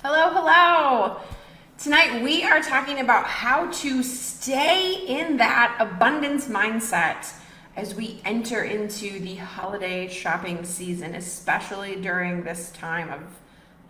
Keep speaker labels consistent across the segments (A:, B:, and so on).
A: Hello, hello. Tonight we are talking about how to stay in that abundance mindset as we enter into the holiday shopping season, especially during this time of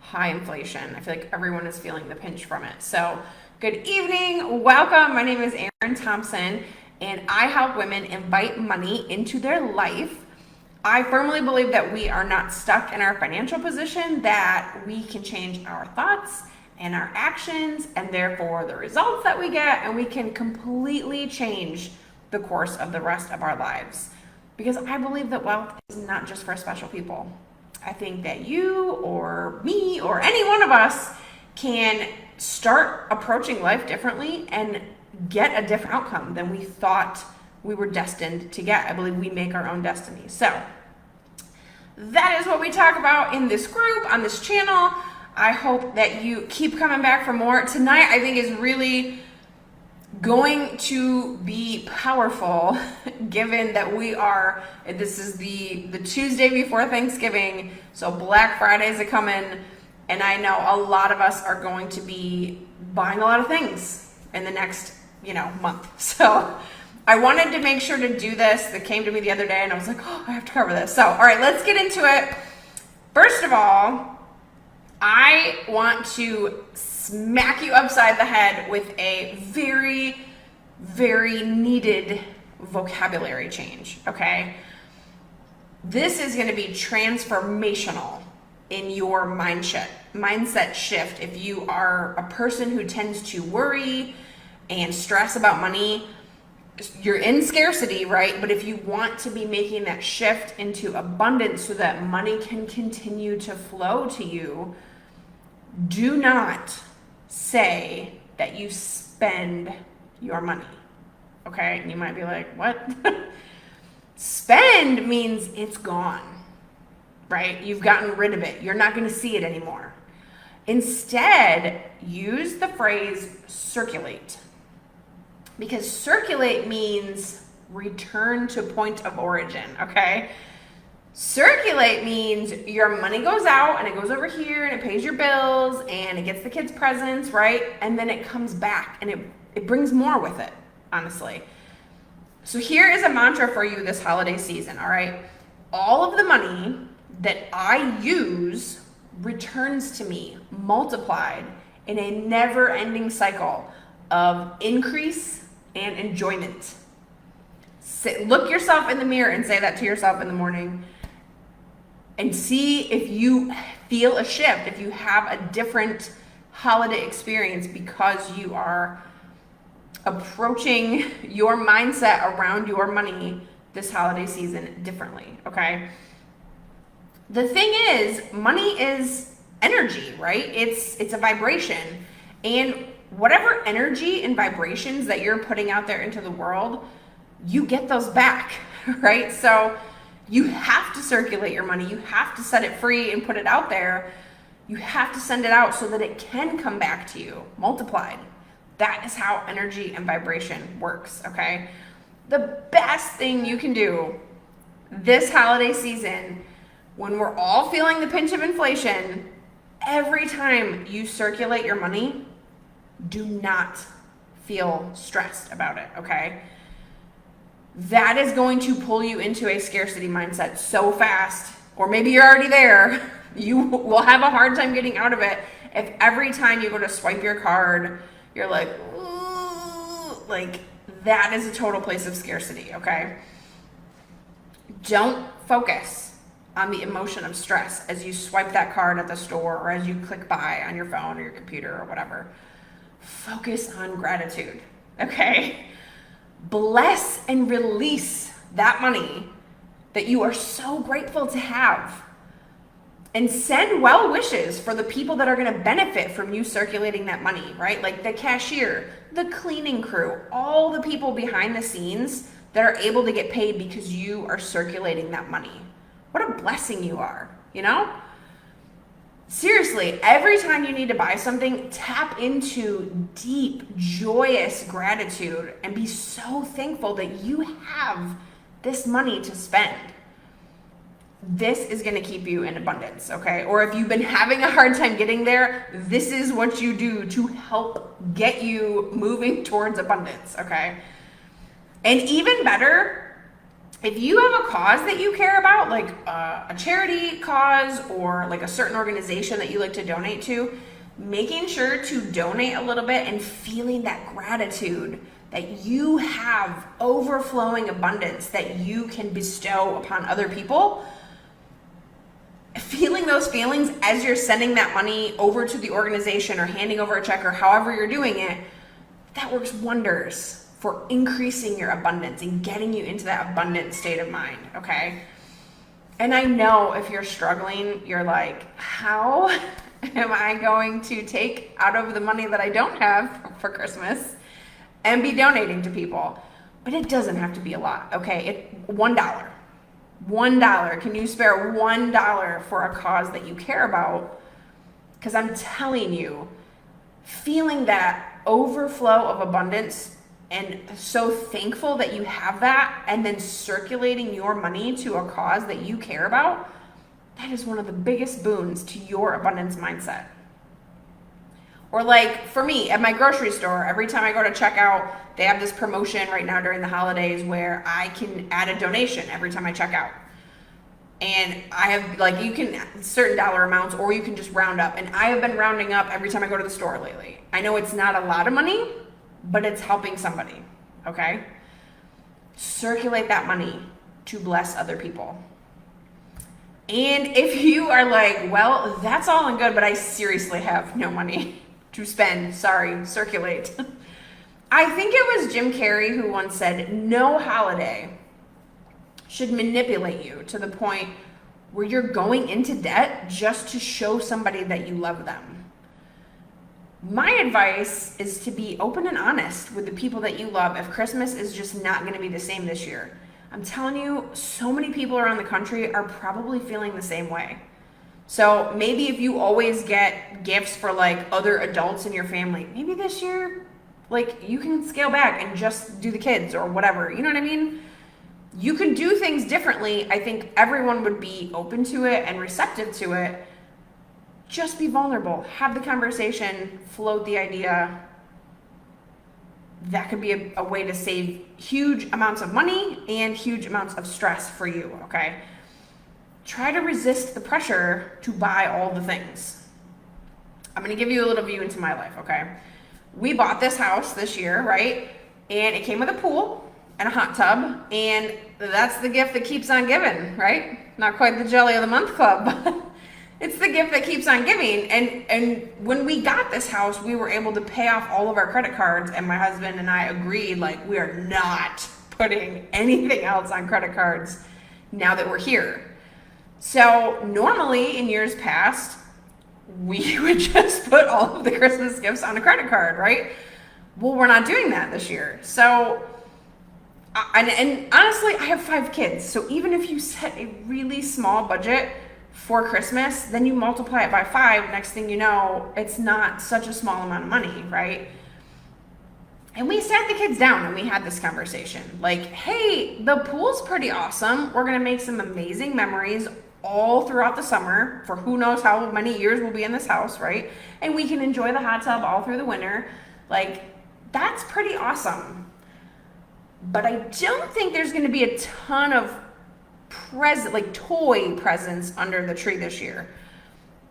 A: high inflation. I feel like everyone is feeling the pinch from it. So, good evening. Welcome. My name is Erin Thompson, and I help women invite money into their life. I firmly believe that we are not stuck in our financial position, that we can change our thoughts and our actions and therefore the results that we get, and we can completely change the course of the rest of our lives. Because I believe that wealth is not just for special people. I think that you or me or any one of us can start approaching life differently and get a different outcome than we thought we were destined to get. I believe we make our own destiny. So that is what we talk about in this group, on this channel. I hope that you keep coming back for more. Tonight, I think, is really going to be powerful given that this is the Tuesday before Thanksgiving, so Black Fridays are coming, and I know a lot of us are going to be buying a lot of things in the next, month. So I wanted to make sure to do this. That came to me the other day and I was like, oh, I have to cover this. So, all right, let's get into it. First of all, I want to smack you upside the head with a very, very needed vocabulary change, okay? This is going to be transformational in your mindset shift. If you are a person who tends to worry and stress about money, you're in scarcity, right? But if you want to be making that shift into abundance so that money can continue to flow to you, do not say that you spend your money, okay? And you might be like, what? Spend means it's gone, right? You've gotten rid of it. You're not going to see it anymore. Instead, use the phrase circulate. Because circulate means return to point of origin, okay? Circulate means your money goes out and it goes over here and it pays your bills and it gets the kids presents, right? And then it comes back and it brings more with it, honestly. So here is a mantra for you this holiday season, all right? All of the money that I use returns to me multiplied in a never-ending cycle of increase and enjoyment. Look yourself in the mirror and say that to yourself in the morning and see if you feel a shift, if you have a different holiday experience because you are approaching your mindset around your money this holiday season differently, okay? The thing is, money is energy, right? It's a vibration, and whatever energy and vibrations that you're putting out there into the world, you get those back, right? So you have to circulate your money. You have to set it free and put it out there. You have to send it out so that it can come back to you multiplied. That is how energy and vibration works, okay? The best thing you can do this holiday season, when we're all feeling the pinch of inflation, every time you circulate your money, do not feel stressed about it, okay? That is going to pull you into a scarcity mindset so fast, or maybe you're already there. You will have a hard time getting out of it if every time you go to swipe your card, you're like, ooh, like that is a total place of scarcity, okay? Don't focus on the emotion of stress as you swipe that card at the store or as you click buy on your phone or your computer or whatever. Focus on gratitude, okay? Bless and release that money that you are so grateful to have. And send well wishes for the people that are going to benefit from you circulating that money, right? Like the cashier, the cleaning crew, all the people behind the scenes that are able to get paid because you are circulating that money. What a blessing you are, Seriously, every time you need to buy something, tap into deep, joyous gratitude and be so thankful that you have this money to spend. this is going to keep you in abundance, okay? Or if you've been having a hard time getting there, this is what you do to help get you moving towards abundance, okay? And even better, if you have a cause that you care about, like a charity cause or like a certain organization that you like to donate to, making sure to donate a little bit and feeling that gratitude that you have overflowing abundance that you can bestow upon other people. Feeling those feelings as you're sending that money over to the organization or handing over a check or however you're doing it, that works wonders for increasing your abundance and getting you into that abundant state of mind, okay? And I know if you're struggling, you're like, how am I going to take out of the money that I don't have for Christmas and be donating to people? But it doesn't have to be a lot, okay? $1. $1. Can you spare $1 for a cause that you care about? Because I'm telling you, feeling that overflow of abundance and so thankful that you have that, and then circulating your money to a cause that you care about, that is one of the biggest boons to your abundance mindset. Or like for me at my grocery store, every time I go to check out, they have this promotion right now during the holidays where I can add a donation every time I check out. And I have like, you can certain dollar amounts or you can just round up. And I have been rounding up every time I go to the store lately. I know it's not a lot of money, but it's helping somebody, okay? Circulate that money to bless other people. And if you are like, well, that's all and good, but I seriously have no money to spend, sorry, circulate. I think it was Jim Carrey who once said, no holiday should manipulate you to the point where you're going into debt just to show somebody that you love them. My advice is to be open and honest with the people that you love if Christmas is just not going to be the same this year. I'm telling you, so many people around the country are probably feeling the same way. So maybe if you always get gifts for like other adults in your family, maybe this year, like you can scale back and just do the kids or whatever. You know what I mean? You can do things differently. I think everyone would be open to it and receptive to it. Just be vulnerable. Have the conversation, float the idea. That could be a way to save huge amounts of money and huge amounts of stress for you, okay? Try to resist the pressure to buy all the things. I'm gonna give you a little view into my life, okay? We bought this house this year, right? And it came with a pool and a hot tub, and that's the gift that keeps on giving, right? Not quite the Jelly of the Month Club, but it's the gift that keeps on giving. And when we got this house, we were able to pay off all of our credit cards, and my husband and I agreed, like, we are not putting anything else on credit cards now that we're here. So normally in years past, we would just put all of the Christmas gifts on a credit card, right? Well, we're not doing that this year. So, and honestly, I have 5 kids. So even if you set a really small budget for Christmas, then you multiply it by 5. Next thing you know, it's not such a small amount of money, right? And we sat the kids down and we had this conversation. Like, hey, the pool's pretty awesome. We're going to make some amazing memories all throughout the summer for who knows how many years we'll be in this house, right? And we can enjoy the hot tub all through the winter. Like, that's pretty awesome. But I don't think there's going to be a ton of toy presents under the tree this year.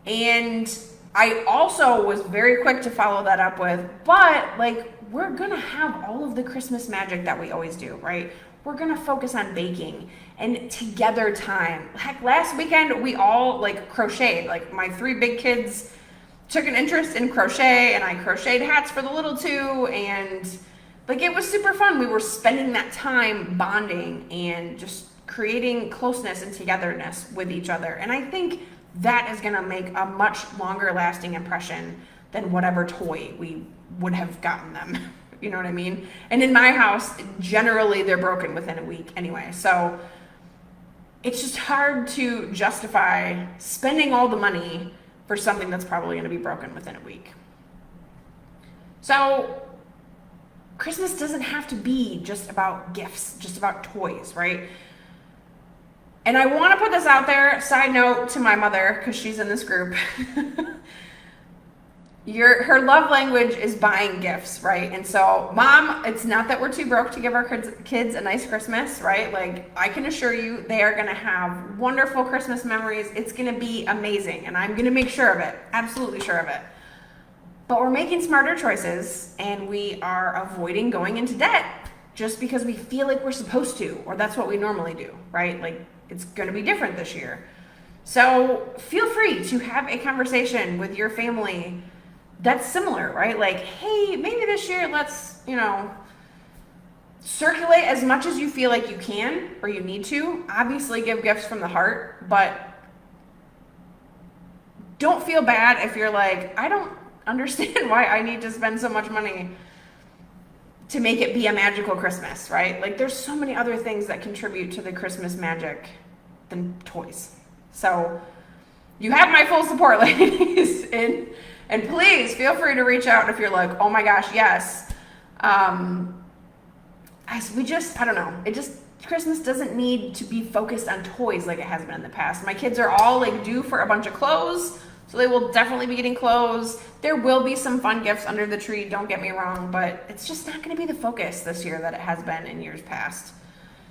A: And I also was very quick to follow that up with, but like, we're gonna have all of the Christmas magic that we always do, right? We're gonna focus on baking and together time. Heck, last weekend we all like crocheted. Like my 3 big kids took an interest in crochet, and I crocheted hats for the little 2, and like it was super fun. We were spending that time bonding and just creating closeness and togetherness with each other. And I think that is gonna make a much longer lasting impression than whatever toy we would have gotten them. You know what I mean? And in my house, generally they're broken within a week anyway. So it's just hard to justify spending all the money for something that's probably gonna be broken within a week. So Christmas doesn't have to be just about gifts, just about toys, right? And I want to put this out there, side note to my mother, because she's in this group. Her love language is buying gifts, right? And so, Mom, it's not that we're too broke to give our kids a nice Christmas, right? Like, I can assure you they are going to have wonderful Christmas memories. It's going to be amazing, and I'm going to make sure of it, absolutely sure of it. But we're making smarter choices, and we are avoiding going into debt just because we feel like we're supposed to, or that's what we normally do, right? Like, it's going to be different this year. So feel free to have a conversation with your family that's similar, right? Like, hey, maybe this year let's, circulate as much as you feel like you can or you need to. Obviously give gifts from the heart, but don't feel bad if you're like, I don't understand why I need to spend so much money to make it be a magical Christmas, right? Like, there's so many other things that contribute to the Christmas magic than toys. So you have my full support, ladies. And please feel free to reach out if you're like, oh my gosh, yes. I don't know. Christmas doesn't need to be focused on toys like it has been in the past. My kids are all like due for a bunch of clothes, so they will definitely be getting clothes. There will be some fun gifts under the tree, don't get me wrong, but it's just not going to be the focus this year that it has been in years past.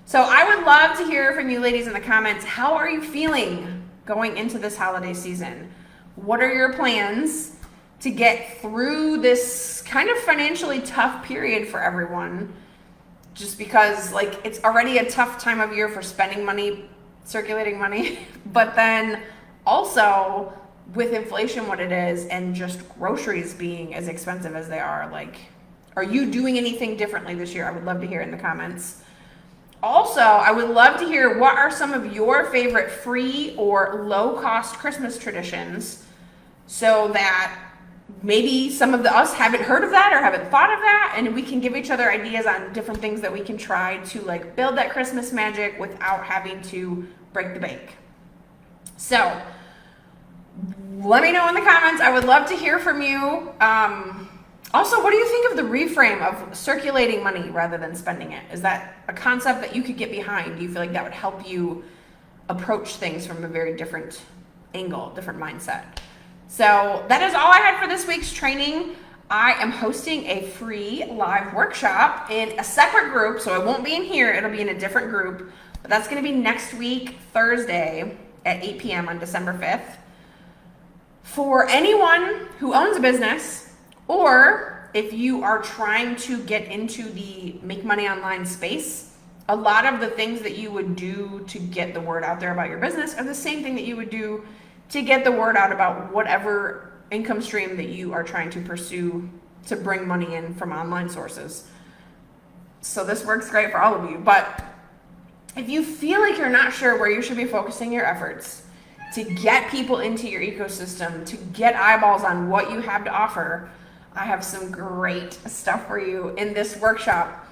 A: So I would love to hear from you ladies in the comments. How are you feeling going into this holiday season? What are your plans to get through this kind of financially tough period for everyone? Just because, like, it's already a tough time of year for spending money, circulating money, but then also with inflation what it is and just groceries being as expensive as they are, like, are you doing anything differently this year? I would love to hear in the comments. Also, I would love to hear what are some of your favorite free or low-cost Christmas traditions, so that maybe some of us haven't heard of that or haven't thought of that, and we can give each other ideas on different things that we can try to like build that Christmas magic without having to break the bank. So let me know in the comments. I would love to hear from you. Also, what do you think of the reframe of circulating money rather than spending it? Is that a concept that you could get behind? Do you feel like that would help you approach things from a very different angle, different mindset? So that is all I had for this week's training. I am hosting a free live workshop in a separate group, so it won't be in here, it'll be in a different group, but that's going to be next week, Thursday at 8 p.m. on December 5th. For anyone who owns a business, or if you are trying to get into the make money online space, a lot of the things that you would do to get the word out there about your business are the same thing that you would do to get the word out about whatever income stream that you are trying to pursue to bring money in from online sources. So this works great for all of you. But if you feel like you're not sure where you should be focusing your efforts to get people into your ecosystem, to get eyeballs on what you have to offer, I have some great stuff for you in this workshop.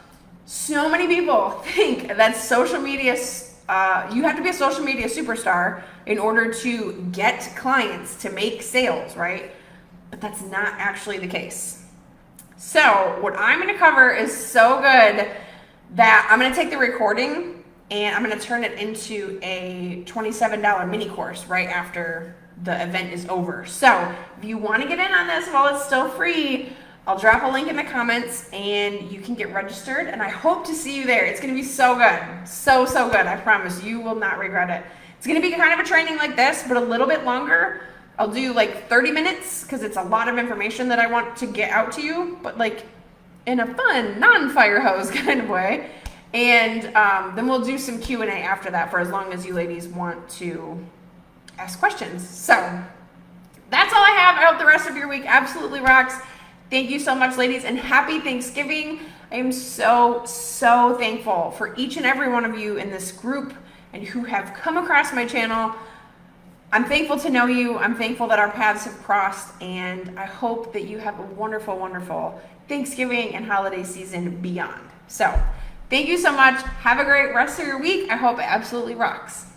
A: So many people think that social media, you have to be a social media superstar in order to get clients to make sales, right? But that's not actually the case. So what I'm going to cover is so good that I'm going to take the recording and I'm going to turn it into a $27 mini course right after the event is over. So if you want to get in on this while it's still free, I'll drop a link in the comments and you can get registered, and I hope to see you there. It's going to be so good. So good. I promise you will not regret it. It's going to be kind of a training like this, but a little bit longer. I'll do like 30 minutes because it's a lot of information that I want to get out to you, but like in a fun, non-fire hose kind of way. And then we'll do some Q&A after that for as long as you ladies want to ask questions. So that's all I have. I hope the rest of your week absolutely rocks. Thank you so much, ladies, and happy Thanksgiving. I am so thankful for each and every one of you in this group and who have come across my channel. I'm thankful to know you. I'm thankful that our paths have crossed, and I hope that you have a wonderful, wonderful Thanksgiving and holiday season beyond. So thank you so much. Have a great rest of your week. I hope it absolutely rocks.